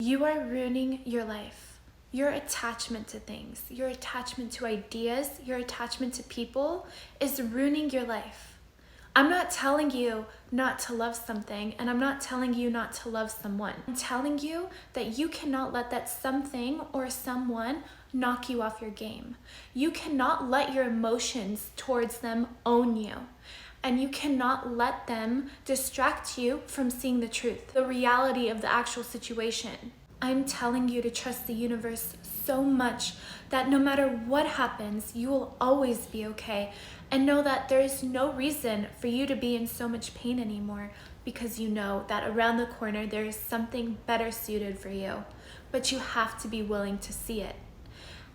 You are ruining your life. Your attachment to things, your attachment to ideas, your attachment to people is ruining your life. I'm not telling you not to love something, and I'm not telling you not to love someone. I'm telling you that you cannot let that something or someone knock you off your game. You cannot let your emotions towards them own you. And you cannot let them distract you from seeing the truth, the reality of the actual situation. I'm telling you to trust the universe so much that no matter what happens, you will always be okay. And know that there is no reason for you to be in so much pain anymore, because you know that around the corner there is something better suited for you. But you have to be willing to see it.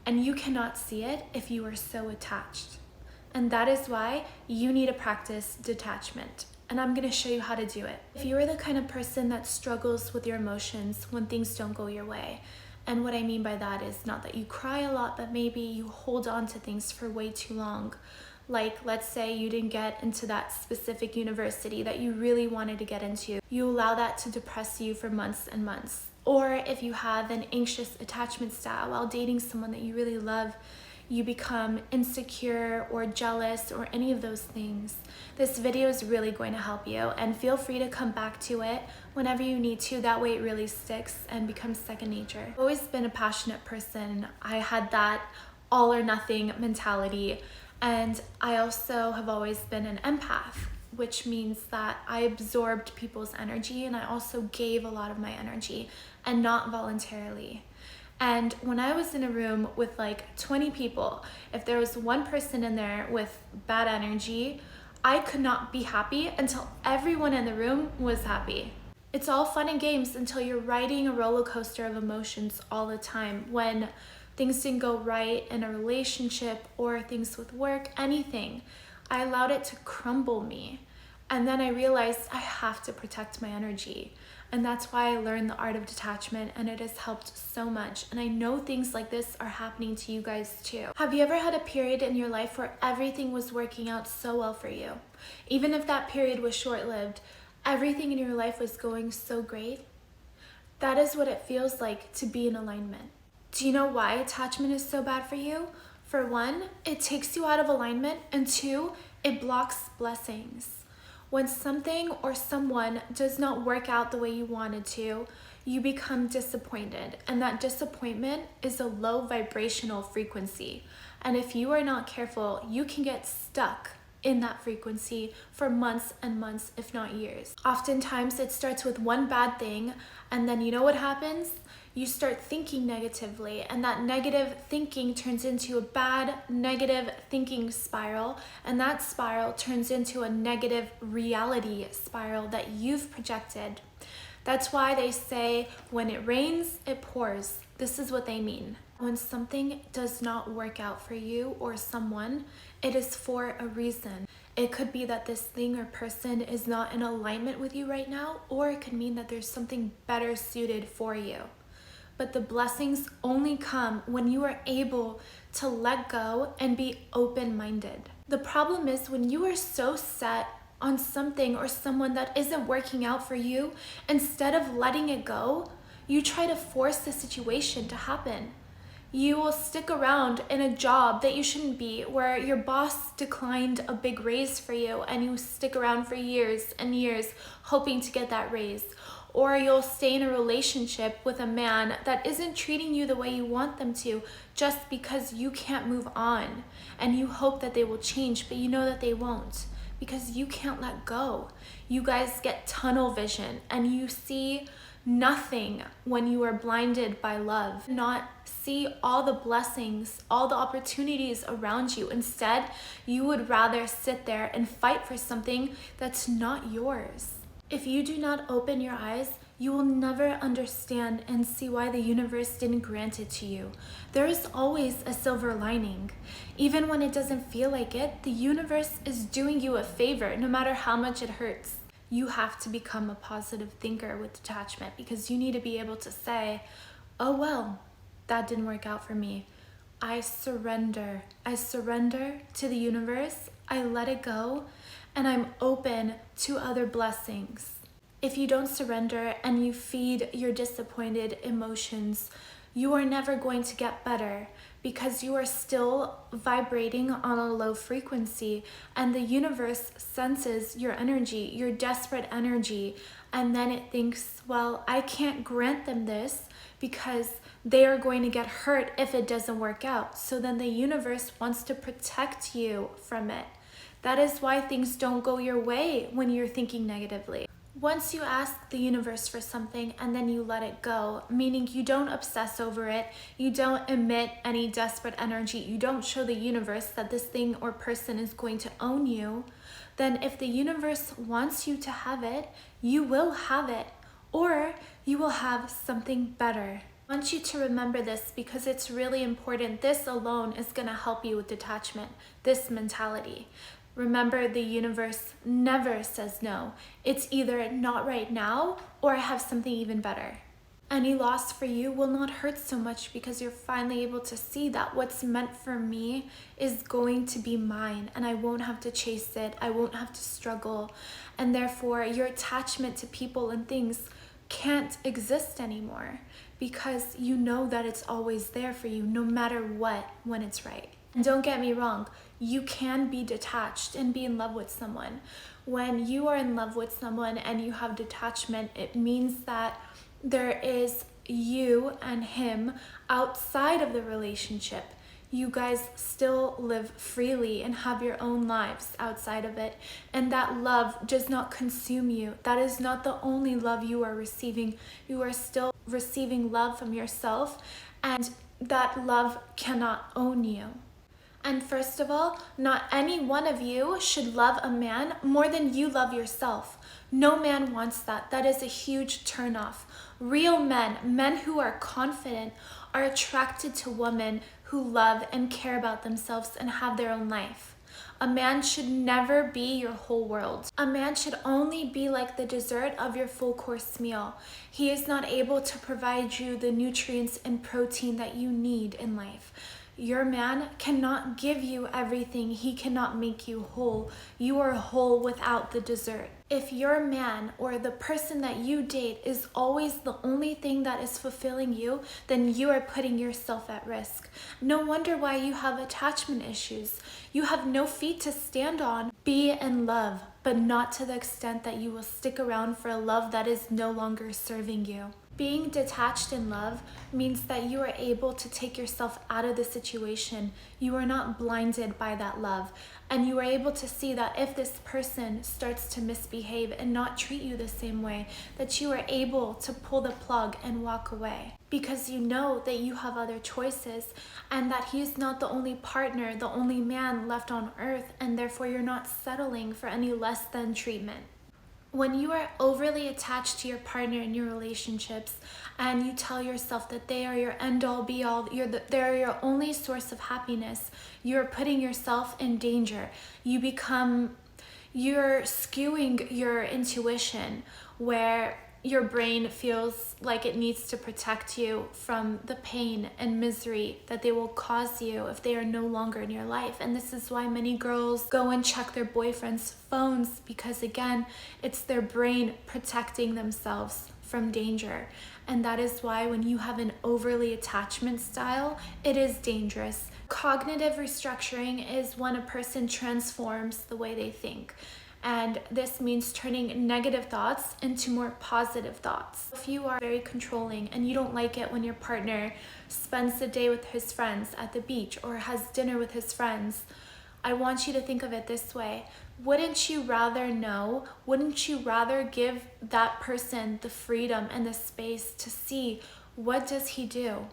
And you cannot see it if you are so attached. And that is why you need to practice detachment. And I'm going to show you how to do it. If you are the kind of person that struggles with your emotions when things don't go your way, and what I mean by that is not that you cry a lot, but maybe you hold on to things for way too long. Like, let's say you didn't get into that specific university that you really wanted to get into. You allow that to depress you for months and months. Or if you have an anxious attachment style while dating someone that you really love, you become insecure or jealous or any of those things. This video is really going to help you, and feel free to come back to it whenever you need to. That way it really sticks and becomes second nature. I've always been a passionate person. I had that all or nothing mentality, and I also have always been an empath, which means that I absorbed people's energy and I also gave a lot of my energy, and not voluntarily. And when I was in a room with like 20 people, if there was one person in there with bad energy, I could not be happy until everyone in the room was happy. It's all fun and games until you're riding a roller coaster of emotions all the time. When things didn't go right in a relationship or things with work, anything, I allowed it to crumble me. And then I realized I have to protect my energy. And that's why I learned the art of detachment, and it has helped so much. And I know things like this are happening to you guys too. Have you ever had a period in your life where everything was working out so well for you? Even if that period was short-lived, everything in your life was going so great? That is what it feels like to be in alignment. Do you know why attachment is so bad for you? For one, it takes you out of alignment, and two, it blocks blessings. When something or someone does not work out the way you wanted to, you become disappointed, and that disappointment is a low vibrational frequency. And if you are not careful, you can get stuck in that frequency for months and months, if not years. Oftentimes it starts with one bad thing, and then you know what happens? You start thinking negatively, and that negative thinking turns into a bad negative thinking spiral, and that spiral turns into a negative reality spiral that you've projected. That's why they say when it rains, it pours. This is what they mean. When something does not work out for you or someone, it is for a reason. It could be that this thing or person is not in alignment with you right now, or it could mean that there's something better suited for you. But the blessings only come when you are able to let go and be open-minded. The problem is when you are so set on something or someone that isn't working out for you, instead of letting it go, you try to force the situation to happen. You will stick around in a job that you shouldn't be, where your boss declined a big raise for you, and you stick around for years and years hoping to get that raise. Or you'll stay in a relationship with a man that isn't treating you the way you want them to, just because you can't move on. And you hope that they will change, but you know that they won't, because you can't let go. You guys get tunnel vision, and you see nothing when you are blinded by love. Not see all the blessings, all the opportunities around you. Instead, you would rather sit there and fight for something that's not yours. If you do not open your eyes, you will never understand and see why the universe didn't grant it to you. There is always a silver lining. Even when it doesn't feel like it, the universe is doing you a favor, no matter how much it hurts. You have to become a positive thinker with detachment, because you need to be able to say, oh well, that didn't work out for me. I surrender. I surrender to the universe. I let it go, and I'm open to other blessings. If you don't surrender and you feed your disappointed emotions, you are never going to get better because you are still vibrating on a low frequency, and the universe senses your energy, your desperate energy, and then it thinks, well, I can't grant them this because they are going to get hurt if it doesn't work out. So then the universe wants to protect you from it. That is why things don't go your way when you're thinking negatively. Once you ask the universe for something and then you let it go, meaning you don't obsess over it, you don't emit any desperate energy, you don't show the universe that this thing or person is going to own you, then if the universe wants you to have it, you will have it, or you will have something better. I want you to remember this because it's really important. This alone is going to help you with detachment, this mentality. Remember, the universe never says no. It's either not right now or I have something even better. Any loss for you will not hurt so much because you're finally able to see that what's meant for me is going to be mine, and I won't have to chase it. I won't have to struggle. And therefore, your attachment to people and things can't exist anymore because you know that it's always there for you no matter what when it's right. And don't get me wrong, you can be detached and be in love with someone. When you are in love with someone and you have detachment, it means that there is you and him outside of the relationship. You guys still live freely and have your own lives outside of it. And that love does not consume you. That is not the only love you are receiving. You are still receiving love from yourself, and that love cannot own you. And first of all, not any one of you should love a man more than you love yourself. No man wants that. That is a huge turnoff. Real men, men who are confident, are attracted to women who love and care about themselves and have their own life. A man should never be your whole world. A man should only be like the dessert of your full course meal. He is not able to provide you the nutrients and protein that you need in life. Your man cannot give you everything. He cannot make you whole. You are whole without the dessert. If your man or the person that you date is always the only thing that is fulfilling you, then you are putting yourself at risk. No wonder why you have attachment issues. You have no feet to stand on. Be in love, but not to the extent that you will stick around for a love that is no longer serving you. Being detached in love means that you are able to take yourself out of the situation. You are not blinded by that love. And you are able to see that if this person starts to misbehave and not treat you the same way, that you are able to pull the plug and walk away. Because you know that you have other choices and that he is not the only partner, the only man left on earth, and therefore you're not settling for any less than treatment. When you are overly attached to your partner in your relationships and you tell yourself that they are your end-all be-all, they're your only source of happiness, you're putting yourself in danger. You're skewing your intuition where your brain feels like it needs to protect you from the pain and misery that they will cause you if they are no longer in your life. And this is why many girls go and check their boyfriends' phones, because again, it's their brain protecting themselves from danger. And that is why when you have an overly attachment style, it is dangerous. Cognitive restructuring is when a person transforms the way they think. And this means turning negative thoughts into more positive thoughts. If you are very controlling and you don't like it when your partner spends the day with his friends at the beach or has dinner with his friends, I want you to think of it this way. Wouldn't you rather know? Wouldn't you rather give that person the freedom and the space to see what does he do?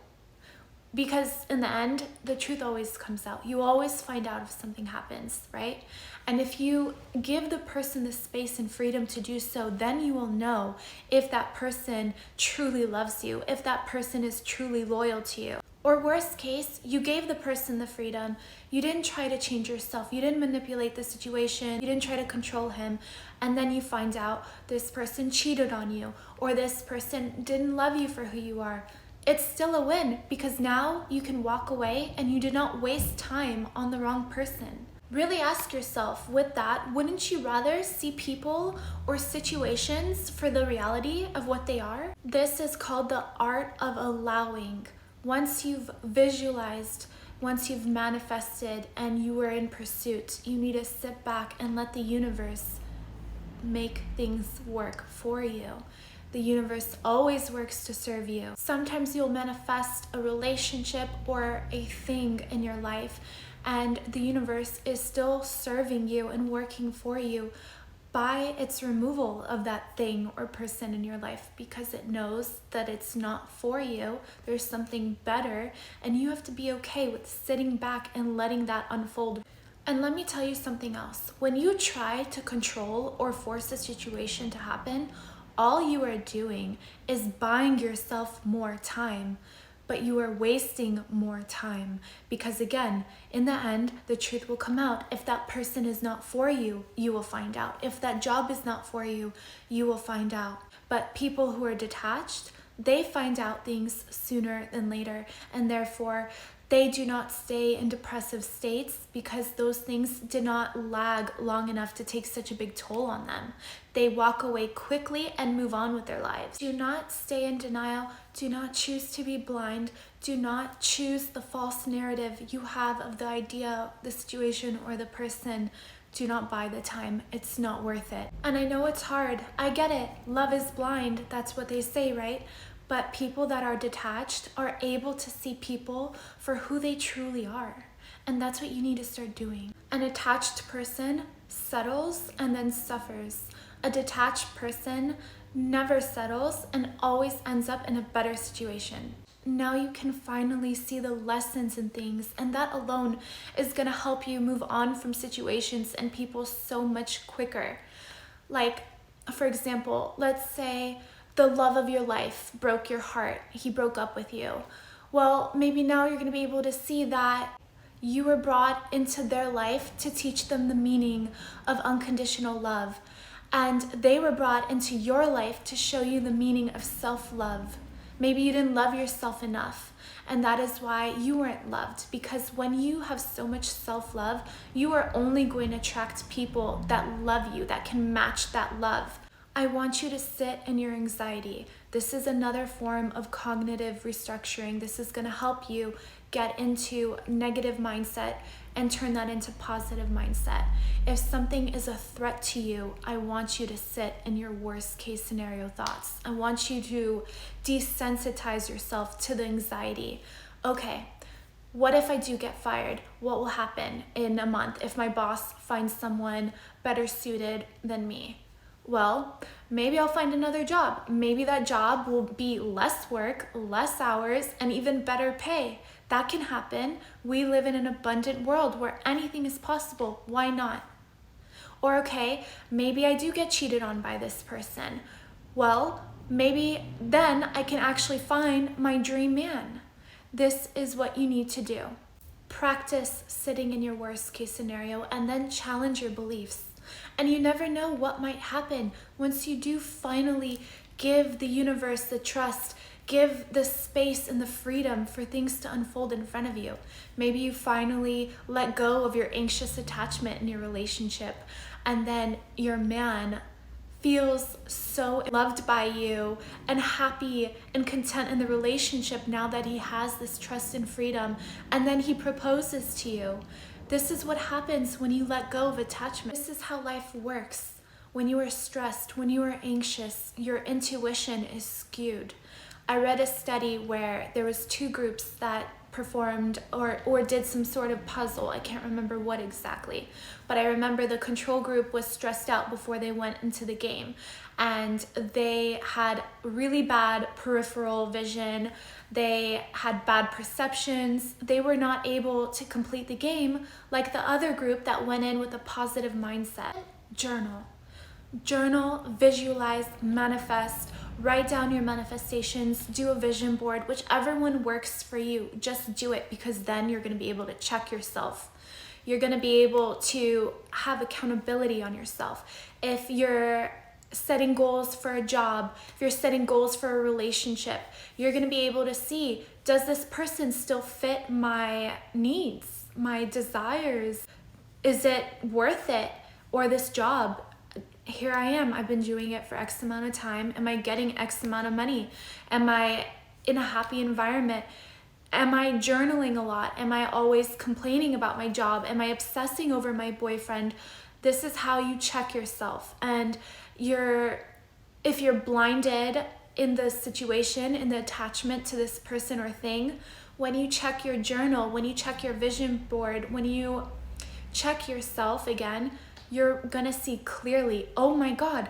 Because in the end, the truth always comes out. You always find out if something happens, right? And if you give the person the space and freedom to do so, then you will know if that person truly loves you, if that person is truly loyal to you. Or worst case, you gave the person the freedom. You didn't try to change yourself. You didn't manipulate the situation. You didn't try to control him. And then you find out this person cheated on you, or this person didn't love you for who you are. It's still a win because now you can walk away and you did not waste time on the wrong person. Really ask yourself, with that, wouldn't you rather see people or situations for the reality of what they are? This is called the art of allowing. Once you've visualized, once you've manifested and you are in pursuit, you need to sit back and let the universe make things work for you. The universe always works to serve you. Sometimes you'll manifest a relationship or a thing in your life, and the universe is still serving you and working for you by its removal of that thing or person in your life, because it knows that it's not for you. There's something better, and you have to be okay with sitting back and letting that unfold. And let me tell you something else. When you try to control or force a situation to happen, all you are doing is buying yourself more time, but you are wasting more time, because again, in the end, the truth will come out. If that person is not for you, you will find out. If that job is not for you, you will find out. But people who are detached, they find out things sooner than later, and therefore they do not stay in depressive states because those things did not lag long enough to take such a big toll on them. They walk away quickly and move on with their lives. Do not stay in denial. Do not choose to be blind. Do not choose the false narrative you have of the idea, the situation, or the person. Do not buy the time. It's not worth it. And I know it's hard. I get it. Love is blind. That's what they say, right? But people that are detached are able to see people for who they truly are. And that's what you need to start doing. An attached person settles and then suffers. A detached person never settles and always ends up in a better situation. Now you can finally see the lessons in things, and that alone is going to help you move on from situations and people so much quicker. Like, for example, let's say the love of your life broke your heart. He broke up with you. Well, maybe now you're going to be able to see that you were brought into their life to teach them the meaning of unconditional love. And they were brought into your life to show you the meaning of self-love. Maybe you didn't love yourself enough, and that is why you weren't loved. Because when you have so much self-love, you are only going to attract people that love you, that can match that love. I want you to sit in your anxiety. This is another form of cognitive restructuring. This is going to help you get into negative mindset and turn that into positive mindset. If something is a threat to you, I want you to sit in your worst case scenario thoughts. I want you to desensitize yourself to the anxiety. Okay, what if I do get fired? What will happen in a month if my boss finds someone better suited than me? Well, maybe I'll find another job. Maybe that job will be less work, less hours, and even better pay. That can happen. We live in an abundant world where anything is possible. Why not? Or okay, maybe I do get cheated on by this person. Well, maybe then I can actually find my dream man. This is what you need to do. Practice sitting in your worst case scenario and then challenge your beliefs. And you never know what might happen once you do finally give the universe the trust, give the space and the freedom for things to unfold in front of you. Maybe you finally let go of your anxious attachment in your relationship, and then your man feels so loved by you and happy and content in the relationship now that he has this trust and freedom, and then he proposes to you. This is what happens when you let go of attachment. This is how life works. When you are stressed, when you are anxious, your intuition is skewed. I read a study where there was two groups that performed or did some sort of puzzle. I can't remember what exactly, but I remember the control group was stressed out before they went into the game, and they had really bad peripheral vision. They had bad perceptions. They were not able to complete the game like the other group that went in with a positive mindset. Journal, visualize, manifest, write down your manifestations, do a vision board, whichever one works for you. Just do it, because then you're going to be able to check yourself. You're going to be able to have accountability on yourself. If you're setting goals for a job, if you're setting goals for a relationship, you're going to be able to see, does this person still fit my needs, my desires? Is it worth it? Or this job, here I am, I've been doing it for X amount of time. Am I getting X amount of money? Am I in a happy environment? Am I journaling a lot? Am I always complaining about my job? Am I obsessing over my boyfriend? This is how you check yourself. And if you're blinded in the situation, in the attachment to this person or thing, when you check your journal, when you check your vision board, when you check yourself again, you're gonna see clearly, oh my God,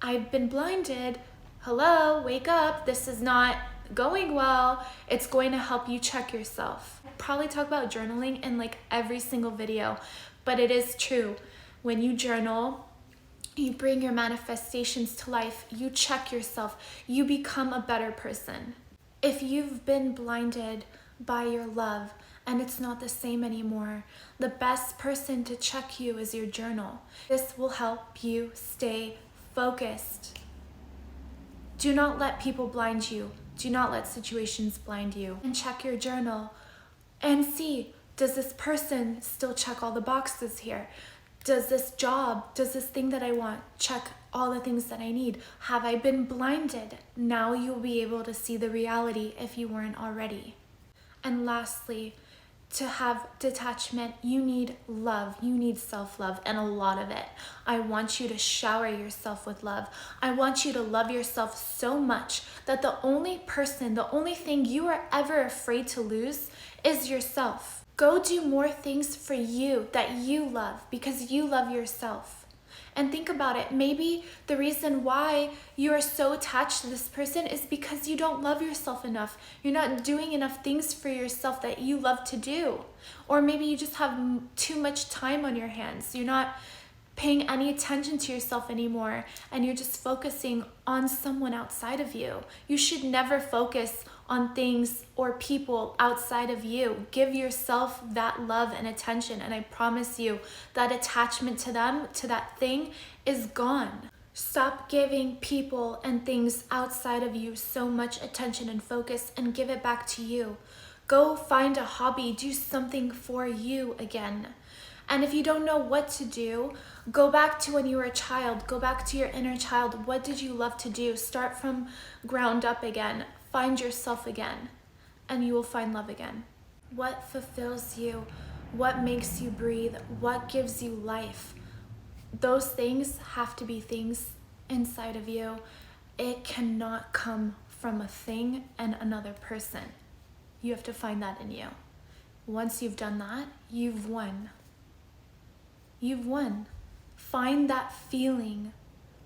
I've been blinded. Hello, wake up. This is not going well. It's going to help you check yourself. I probably talk about journaling in like every single video, but it is true. When you journal, you bring your manifestations to life, you check yourself, you become a better person. If you've been blinded by your love and it's not the same anymore, the best person to check you is your journal. This will help you stay focused. Do not let people blind you. Do not let situations blind you. And check your journal and see, does this person still check all the boxes here? Does this job, does this thing that I want, check all the things that I need? Have I been blinded? Now you'll be able to see the reality if you weren't already. And lastly, to have detachment, you need love. You need self-love, and a lot of it. I want you to shower yourself with love. I want you to love yourself so much that the only thing you are ever afraid to lose is yourself. Go do more things for you that you love because you love yourself. And think about it. Maybe the reason why you are so attached to this person is because you don't love yourself enough. You're not doing enough things for yourself that you love to do. Or maybe you just have too much time on your hands. You're not paying any attention to yourself anymore, and you're just focusing on someone outside of you. You should never focus on things or people outside of you. Give yourself that love and attention, and I promise you that attachment to them, to that thing, is gone. Stop giving people and things outside of you so much attention and focus, and give it back to you. Go find a hobby, do something for you again. And if you don't know what to do, go back to when you were a child. Go back to your inner child. What did you love to do? Start from ground up again. Find yourself again, and you will find love again. What fulfills you? What makes you breathe? What gives you life? Those things have to be things inside of you. It cannot come from a thing and another person. You have to find that in you. Once you've done that, you've won. You've won. Find that feeling.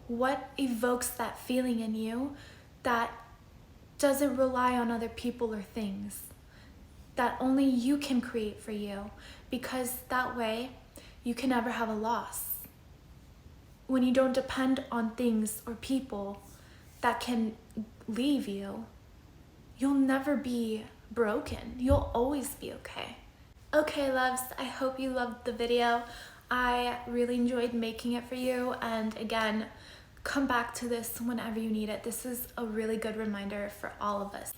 What evokes that feeling in you that doesn't rely on other people or things, that only you can create for you, because that way you can never have a loss. When you don't depend on things or people that can leave you, you'll never be broken. You'll always be okay. Okay, loves, I hope you loved the video. I really enjoyed making it for you, and again, come back to this whenever you need it. This is a really good reminder for all of us.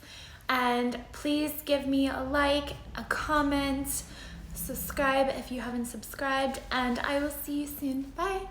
And please give me a like, a comment, subscribe if you haven't subscribed, and I will see you soon. Bye.